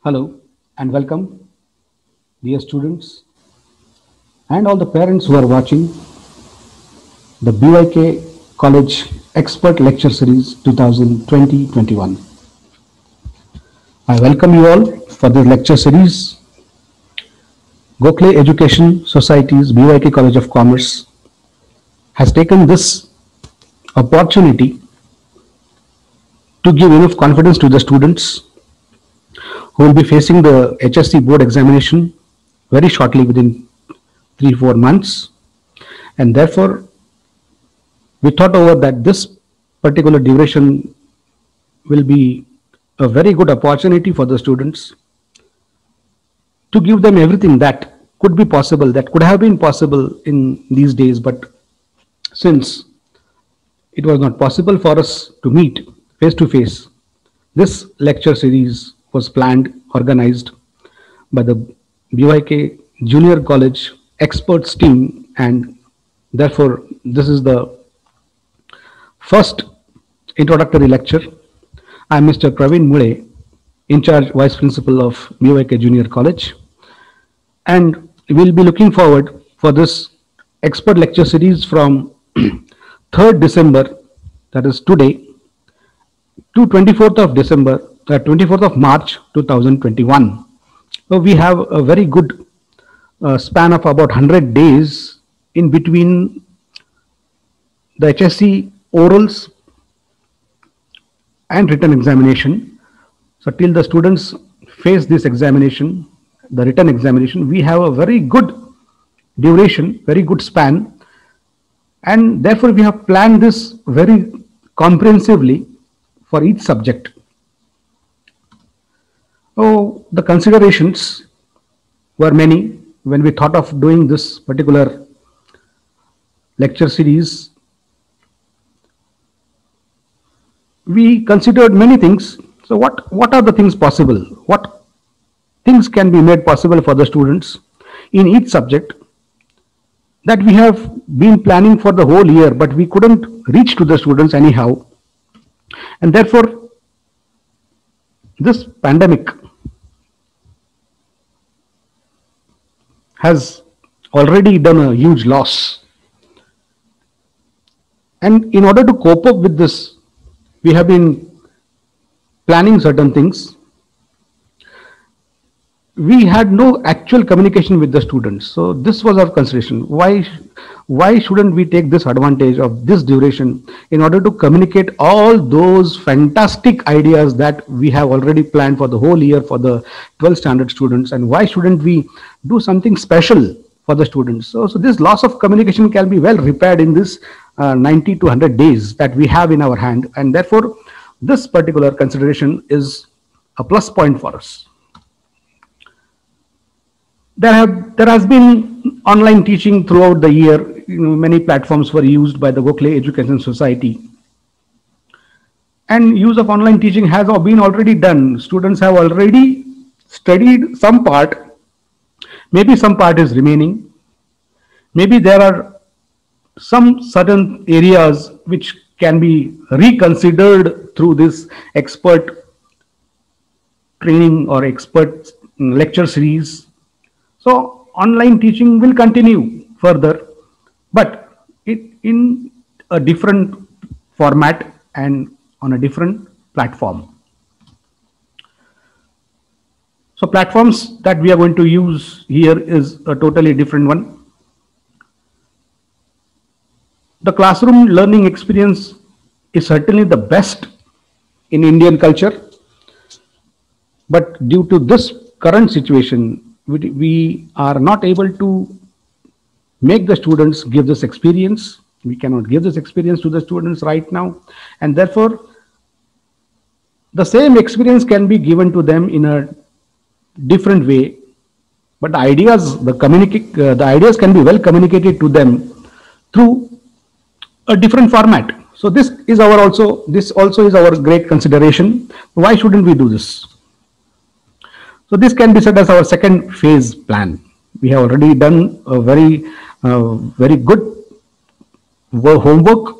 Hello and welcome, dear students and all the parents who are watching the BYK College Expert Lecture Series 2020-21. I welcome you all for this lecture series. Gokhale Education Society's BYK College of Commerce has taken this opportunity to give enough confidence to the students who will be facing the HSC board examination very shortly within 3-4 months, and therefore we thought over that this particular duration will be a very good opportunity for the students to give them everything that could be possible, that could have been possible in these days, but since it was not possible for us to meet face to face, this lecture series was planned, organized by the BYK Junior College experts team, and therefore this is the first introductory lecture. I am Mr. Praveen Mule, in charge Vice Principal of BYK Junior College, and we will be looking forward for this expert lecture series from 3rd December, that is today, to 24th of December, 24th of March 2021. So we have a very good span of about 100 days in between the HSC orals and written examination. So till the students face this examination, the written examination, we have a very good duration, very good span, and therefore we have planned this very comprehensively for each subject. So the considerations were many when we thought of doing this particular lecture series. We considered many things. So what are the things possible? What things can be made possible for the students in each subject that we have been planning for the whole year, but we couldn't reach to the students anyhow. And therefore, this pandemic has already done a huge loss. And in order to cope up with this, we have been planning certain things. We had no actual communication with the students. So this was our consideration. Why shouldn't we take this advantage of this duration in order to communicate all those fantastic ideas that we have already planned for the whole year for the 12th standard students, and why shouldn't we do something special for the students? So this loss of communication can be well repaired in this 90 to 100 days that we have in our hand, and therefore this particular consideration is a plus point for us. There has been online teaching throughout the year. Many platforms were used by the Gokhale Education Society, and use of online teaching has been already done. Students have already studied some part. Maybe some part is remaining. Maybe there are some certain areas which can be reconsidered through this expert training or expert lecture series. So online teaching will continue further, but in a different format and on a different platform. So platforms that we are going to use here is a totally different one. The classroom learning experience is certainly the best in Indian culture, but due to this current situation, we are not able to make the students give this experience. We cannot give this experience to the students right now, and therefore the same experience can be given to them in a different way, but the ideas can be well communicated to them through a different format. So this also is our great consideration. Why shouldn't we do this? So this can be said as our second phase plan. We have already done a very good homework,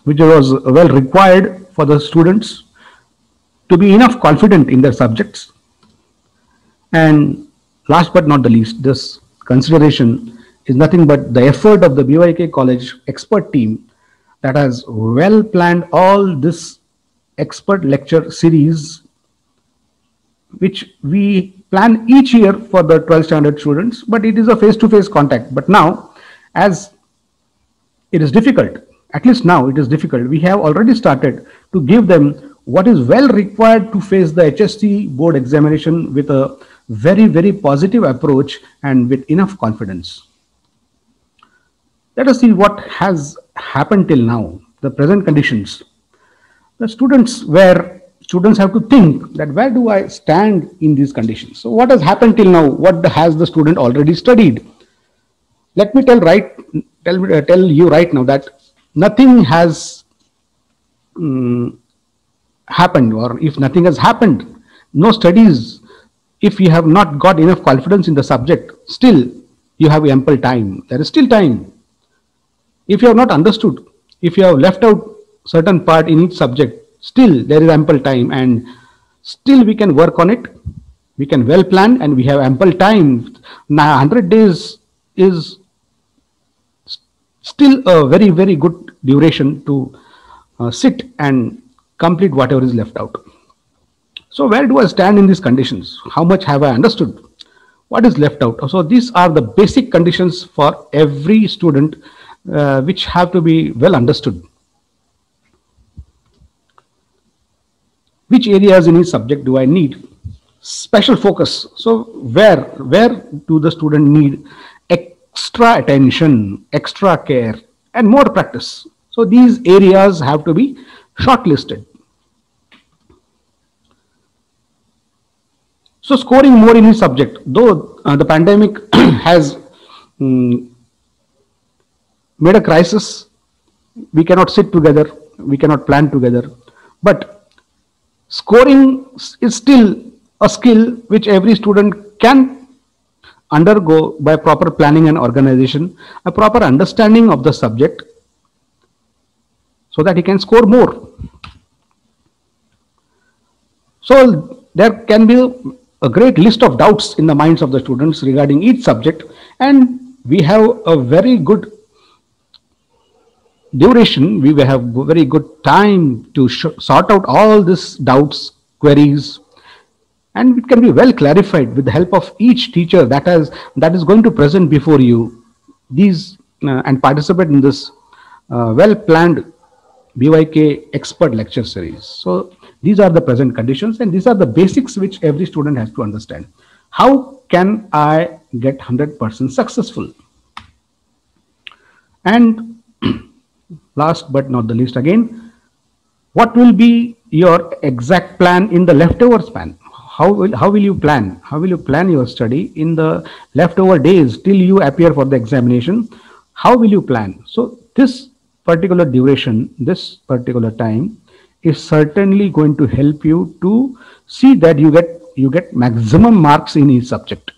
which was well required for the students to be enough confident in their subjects. And last but not the least, this consideration is nothing but the effort of the BYK College expert team that has well planned all this expert lecture series, which we plan each year for the 12th standard students, but it is a face-to-face contact. But now, as it is difficult, at least now it is difficult, we have already started to give them what is well required to face the HSC board examination with a very, very positive approach and with enough confidence. Let us see what has happened till now, the present conditions. The students have to think that where do I stand in these conditions. So what has happened till now? What has the student already studied? Let me tell you right now that nothing has happened, or if nothing has happened, no studies, if you have not got enough confidence in the subject, still you have ample time. There is still time. If you have not understood, if you have left out certain part in each subject, still there is ample time, and still we can work on it. We can well plan, and we have ample time. Now 100 days is still a very, very good duration to sit and complete whatever is left out. So where do I stand in these conditions? How much have I understood? What is left out? So these are the basic conditions for every student which have to be well understood. Which areas in each subject do I need special focus? So where do the student need extra attention, extra care, and more practice? So these areas have to be shortlisted. So scoring more in each subject, though the pandemic has made a crisis, we cannot sit together, we cannot plan together, but scoring is still a skill which every student can undergo by proper planning and organization, a proper understanding of the subject, so that he can score more. So there can be a great list of doubts in the minds of the students regarding each subject, and we have a very good duration, we will have very good time to sort out all these doubts, queries, and it can be well clarified with the help of each teacher that is going to present before you these and participate in this well planned BYK expert lecture series. So these are the present conditions, and these are the basics which every student has to understand. How can I get 100% successful? And last but not the least, again, what will be your exact plan in the leftover span? How will you plan? How will you plan your study in the leftover days till you appear for the examination? How will you plan? So this particular duration, this particular time is certainly going to help you to see that you get maximum marks in each subject.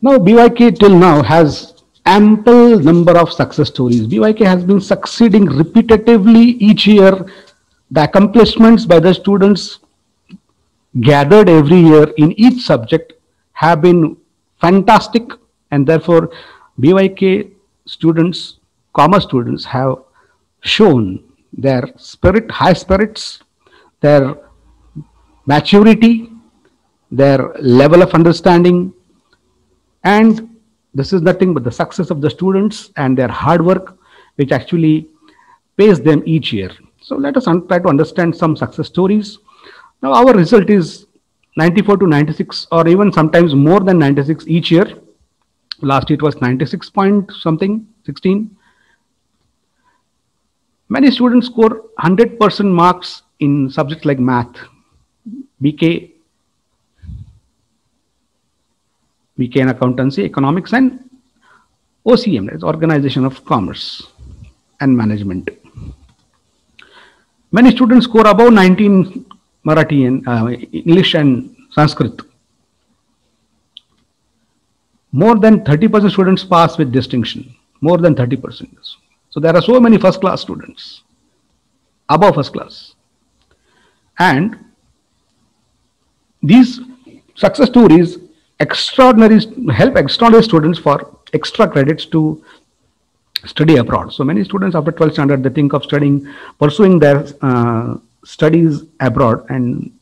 Now BYK till now has ample number of success stories. BYK has been succeeding repetitively each year. The accomplishments by the students gathered every year in each subject have been fantastic, and therefore BYK students, commerce students, have shown their spirit, high spirits, their maturity, their level of understanding, and this is nothing but the success of the students and their hard work which actually pays them each year. So let us try to understand some success stories. Now our result is 94 to 96, or even sometimes more than 96 each year. Last year it was 96 point something, 16. Many students score 100% marks in subjects like math, BK in accountancy, economics, and OCM, that is Organization of Commerce and Management. Many students score above 19 Marathi and English and Sanskrit. More than 30% students pass with distinction, more than 30%. So there are so many first class students, above first class. And These success stories help extraordinary students for extra credits to study abroad. So many students after 12th standard, they think of pursuing their studies abroad, and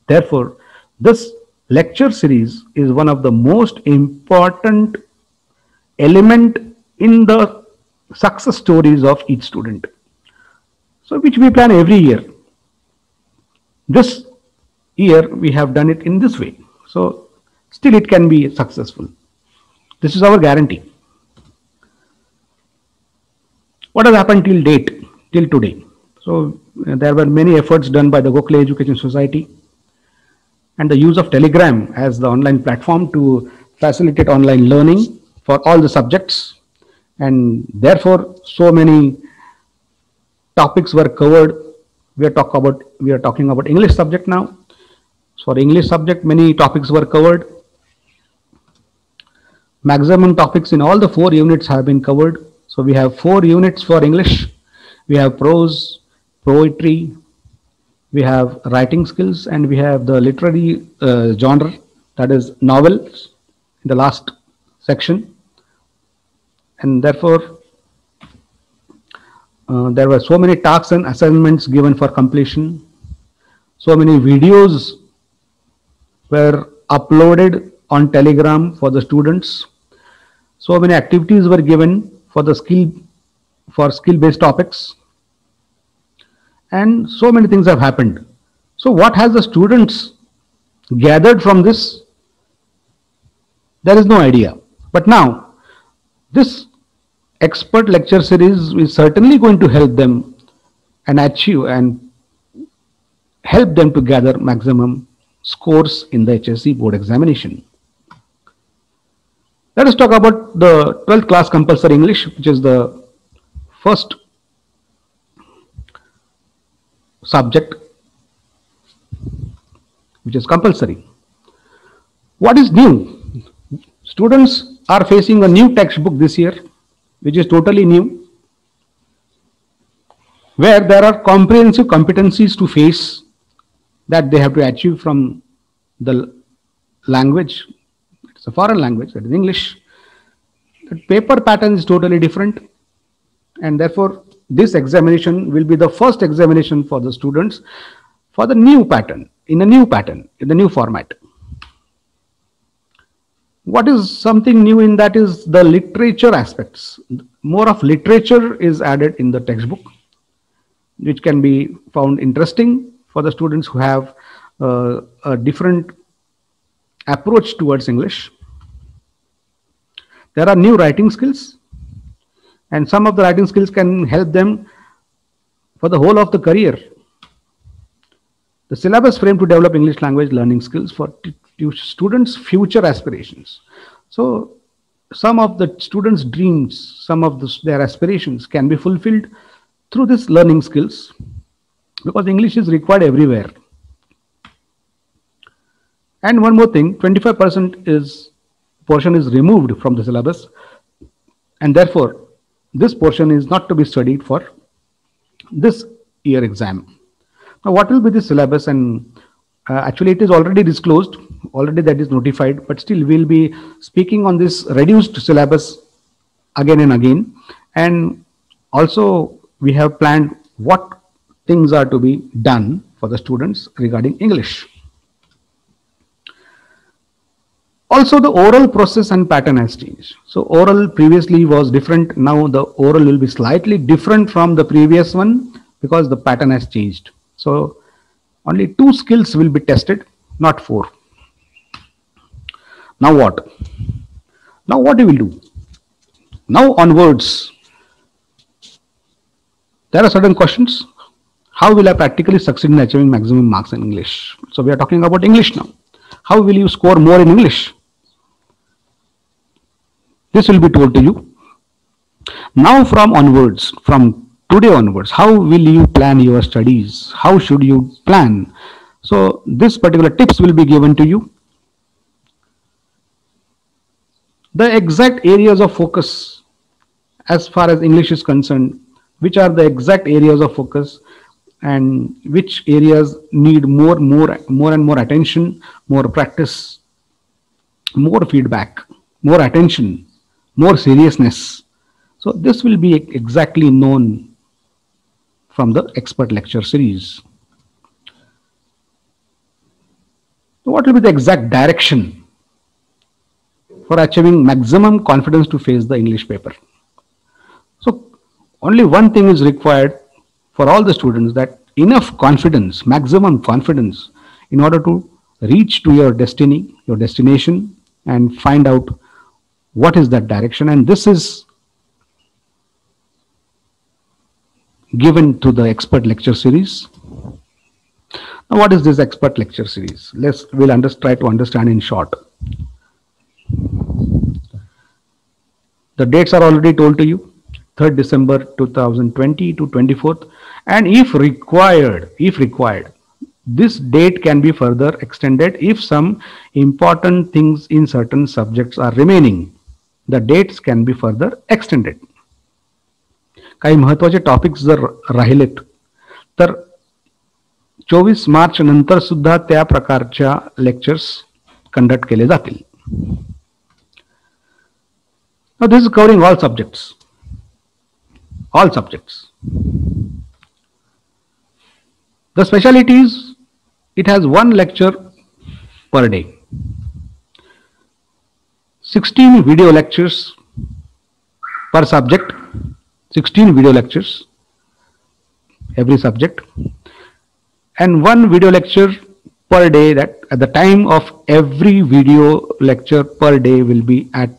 therefore this lecture series is one of the most important element in the success stories of each student. So which we plan every year. This year we have done it in this way. So still it can be successful. This is our guarantee. What has happened till date, till today? So there were many efforts done by the Gokhale Education Society and the use of Telegram as the online platform to facilitate online learning for all the subjects, and therefore so many topics were covered. We are talking about English subject now. So for English subject, many topics were covered. Maximum topics in all the 4 units have been covered. So we have 4 units for English. We have prose, poetry, we have writing skills, and we have the literary genre, that is novels, in the last section. And therefore, there were so many tasks and assignments given for completion. So many videos were uploaded on Telegram for the students. So many activities were given for the skill-based topics, and so many things have happened. So what has the students gathered from this? There is no idea. But now this expert lecture series is certainly going to help them and achieve and help them to gather maximum scores in the HSC board examination. Let us talk about the 12th class compulsory English, which is the first subject which is compulsory. What is new? Students are facing a new textbook this year, which is totally new, where there are comprehensive competencies to face that they have to achieve from the language. It's a foreign language, that is English. The paper pattern is totally different, and therefore this examination will be the first examination for the students for the new pattern, in the new format. What is something new in that is the literature aspects. More of literature is added in the textbook, which can be found interesting for the students who have a different approach towards English. There are new writing skills, and some of the writing skills can help them for the whole of the career. The syllabus frame to develop English language learning skills for students' future aspirations. So some of the students' dreams, some of their aspirations can be fulfilled through this learning skills, because English is required everywhere. And one more thing, 25% portion is removed from the syllabus, and therefore this portion is not to be studied for this year exam. Now what will be the syllabus? And actually it is already disclosed, already that is notified, but still we'll be speaking on this reduced syllabus again and again. And also we have planned what things are to be done for the students regarding English. Also, the oral process and pattern has changed. So oral previously was different. Now the oral will be slightly different from the previous one because the pattern has changed. So only 2 skills will be tested, not 4. Now what? Now what we will do? Now onwards, there are certain questions. How will I practically succeed in achieving maximum marks in English? So we are talking about English now. How will you score more in English? This will be told to you. Now from today onwards, how will you plan your studies? How should you plan? So this particular tips will be given to you. The exact areas of focus as far as English is concerned, which are the exact areas of focus and which areas need more and more attention, more practice, more feedback, more attention, more seriousness. So this will be exactly known from the expert lecture series. So what will be the exact direction for achieving maximum confidence to face the English paper? So only one thing is required for all the students, that enough confidence, maximum confidence, in order to reach to your destiny, your destination, and find out what is that direction. And this is given to the expert lecture series. Now, what is this expert lecture series? We'll try to understand in short. The dates are already told to you, 3rd December 2020 to 24th, and if required, this date can be further extended if some important things in certain subjects are remaining. The dates can be further extended. काही महत्त्वाचे topics जर राहिलेत तर 24 मार्च नंतर सुद्धा त्या प्रकारच्या lectures conduct केले जातील. Now this is covering all subjects. All subjects. The speciality is it has one lecture per day. 16 video lectures per subject. 16 video lectures every subject, and one video lecture per day. That at the time of every video lecture per day will be at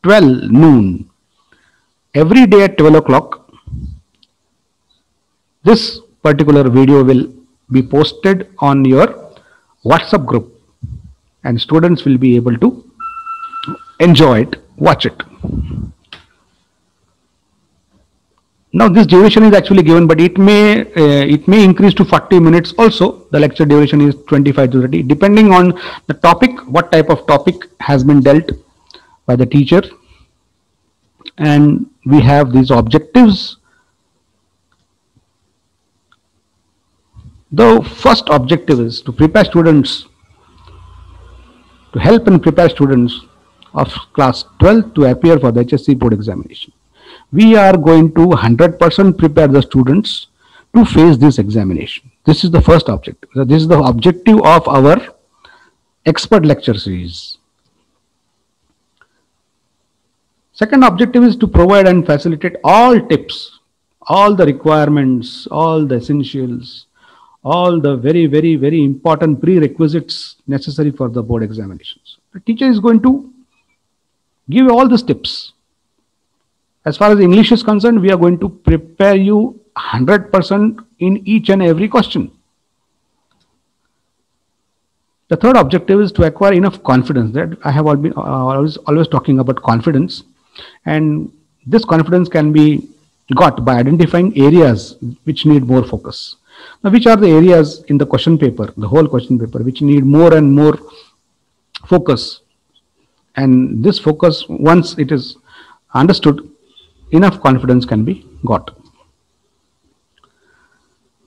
12 noon. Every day at 12 o'clock, this particular video will be posted on your WhatsApp group, and students will be able to enjoy it, watch it. Now this duration is actually given, but it may increase to 40 minutes also. The lecture duration is 25 to 30, depending on the topic, what type of topic has been dealt by the teacher. And we have these objectives. The first objective is to prepare students, to help and prepare students of class 12 to appear for the HSC board examination. We are going to 100% prepare the students to face this examination. This is the first objective. So this is the objective of our expert lecture series. Second objective is to provide and facilitate all tips, all the requirements, all the essentials, all the very important prerequisites necessary for the board examinations. The teacher is going to give all these tips. As far as English is concerned, we are going to prepare you 100% in each and every question. The third objective is to acquire enough confidence. That I have always talking about confidence, and this confidence can be got by identifying areas which need more focus. Now, which are the areas in the question paper, the whole question paper, which need more and more focus? And this focus, once it is understood, enough confidence can be got.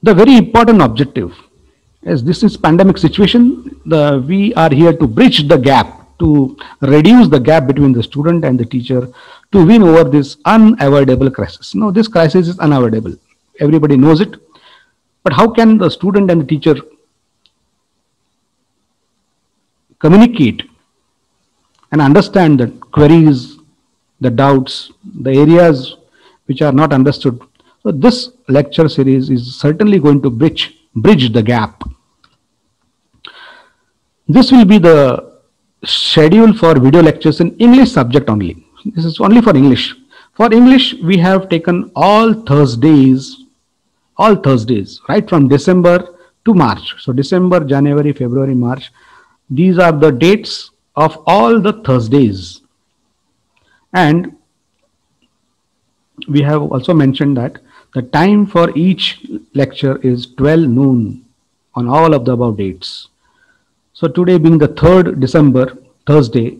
The very important objective, as this is pandemic situation, we are here to bridge the gap, to reduce the gap between the student and the teacher, to win over this unavoidable crisis. Now, this crisis is unavoidable. Everybody knows it. But how can the student and the teacher communicate and understand the queries, the doubts, the areas which are not understood? So this lecture series is certainly going to bridge the gap. This will be the schedule for video lectures in English subject only. This is only for English. For English, we have taken all Thursdays, right from December to March. So December, January, February, March. These are the dates of all the Thursdays. And we have also mentioned that the time for each lecture is 12 noon on all of the above dates. So today being the 3rd December, Thursday,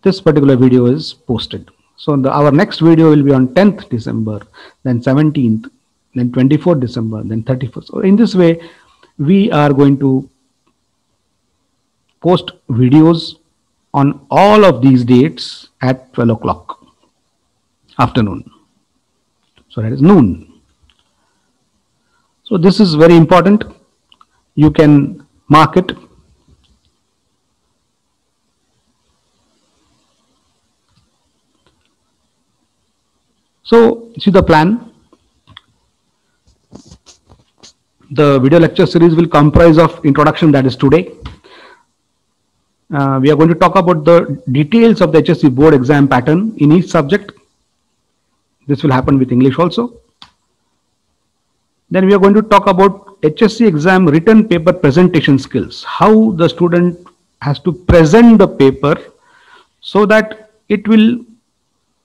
this particular video is posted. So our next video will be on 10th December, then 17th, then 24th December, then 31st. So in this way, we are going to post videos on all of these dates at 12 o'clock afternoon. So that is noon. So this is very important. You can mark it. So see the plan. The video lecture series will comprise of introduction, that is today. We are going to talk about the details of the HSC board exam pattern in each subject. This will happen with English also. Then we are going to talk about HSC exam written paper presentation skills, how the student has to present the paper so that it will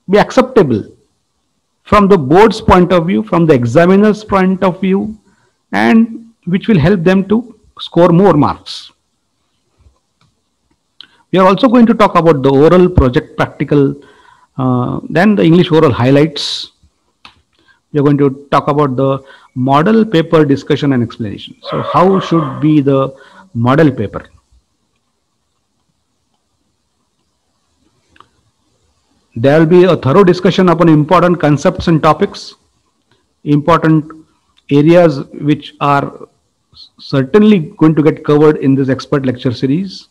be acceptable from the board's point of view, from the examiner's point of view, and which will help them to score more marks. We are also going to talk about the oral project practical, then the English oral highlights. We are going to talk about the model paper discussion and explanation. So how should be the model paper? There will be a thorough discussion upon important concepts and topics, important areas which are certainly going to get covered in this expert lecture series.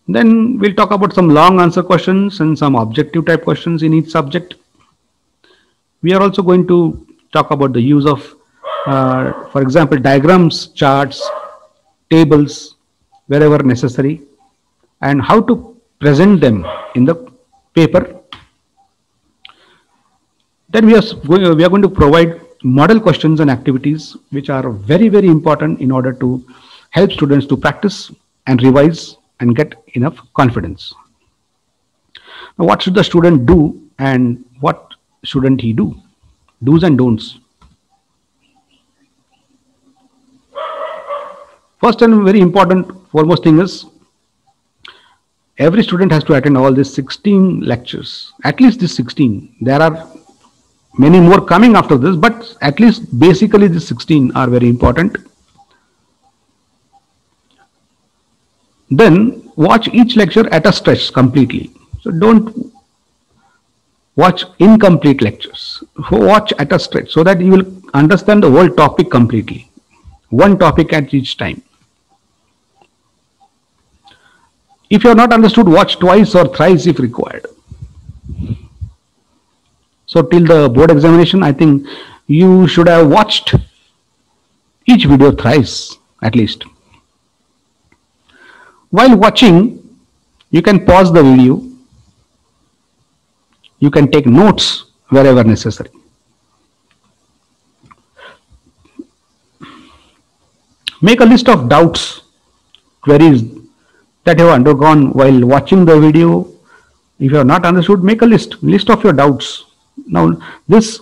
Then we'll talk about some long answer questions and some objective type questions in each subject. We are also going to talk about the use of, for example, diagrams, charts, tables, wherever necessary, and how to present them in the paper. Then we are going to provide model questions and activities which are very, very important in order to help students to practice and revise and get enough confidence. Now, what should the student do and what shouldn't he do? Do's and don'ts. First and very important foremost thing is every student has to attend all these 16 lectures, at least these 16. There are many more coming after this, but at least basically these 16 are very important. Then watch each lecture at a stretch completely. So don't watch incomplete lectures. Watch at a stretch so that you will understand the whole topic completely. One topic at each time. If you are not understood, watch twice or thrice if required. So till the board examination, I think you should have watched each video thrice at least. While watching, you can pause the video. You can take notes wherever necessary. Make a list of doubts, queries that you have undergone while watching the video. If you have not understood, make a list of your doubts. Now, this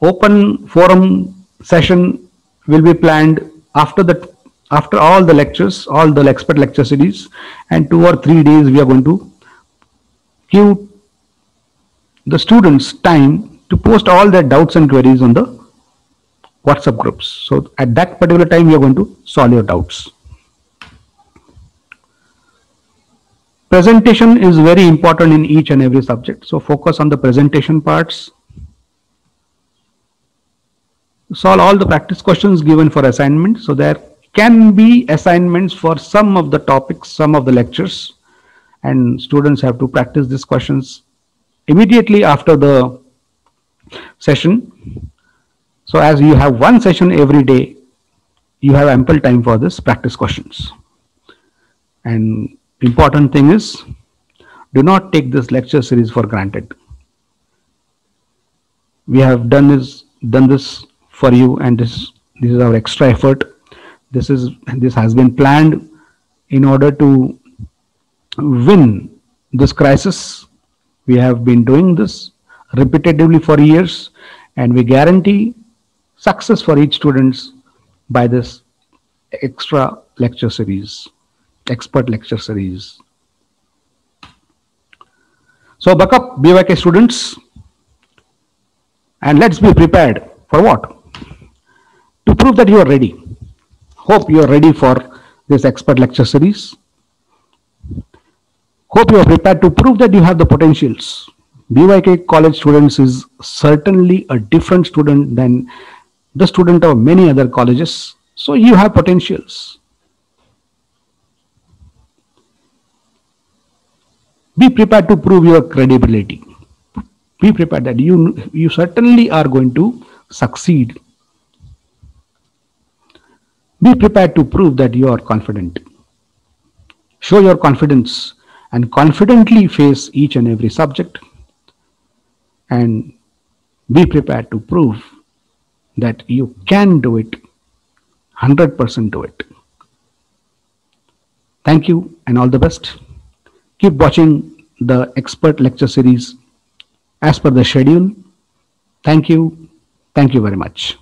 open forum session will be planned after all the lectures, all the expert lecture series, and 2 or 3 days we are going to give the students time to post all their doubts and queries on the WhatsApp groups. So at that particular time, we are going to solve your doubts. Presentation is very important in each and every subject. So focus on the presentation parts. Solve all the practice questions given for assignment. So there can be assignments for some of the topics, some of the lectures, and students have to practice these questions immediately after the session. So as you have one session every day, you have ample time for this practice questions. And important thing is, do not take this lecture series for granted. We have done this for you, and this is our extra effort. This has been planned in order to win this crisis. We have been doing this repetitively for years, and we guarantee success for each student by this extra lecture series, expert lecture series. So buck up, BYK students. And let's be prepared for what? To prove that you are ready. Hope you are ready for this expert lecture series. Hope you are prepared to prove that you have the potentials. BYK college students is certainly a different student than the student of many other colleges. So you have potentials. Be prepared to prove your credibility. Be prepared that you certainly are going to succeed. Be prepared to prove that you are confident. Show your confidence and confidently face each and every subject, and be prepared to prove that you can do it, 100% do it. Thank you and all the best. Keep watching the expert lecture series as per the schedule. Thank you. Thank you very much.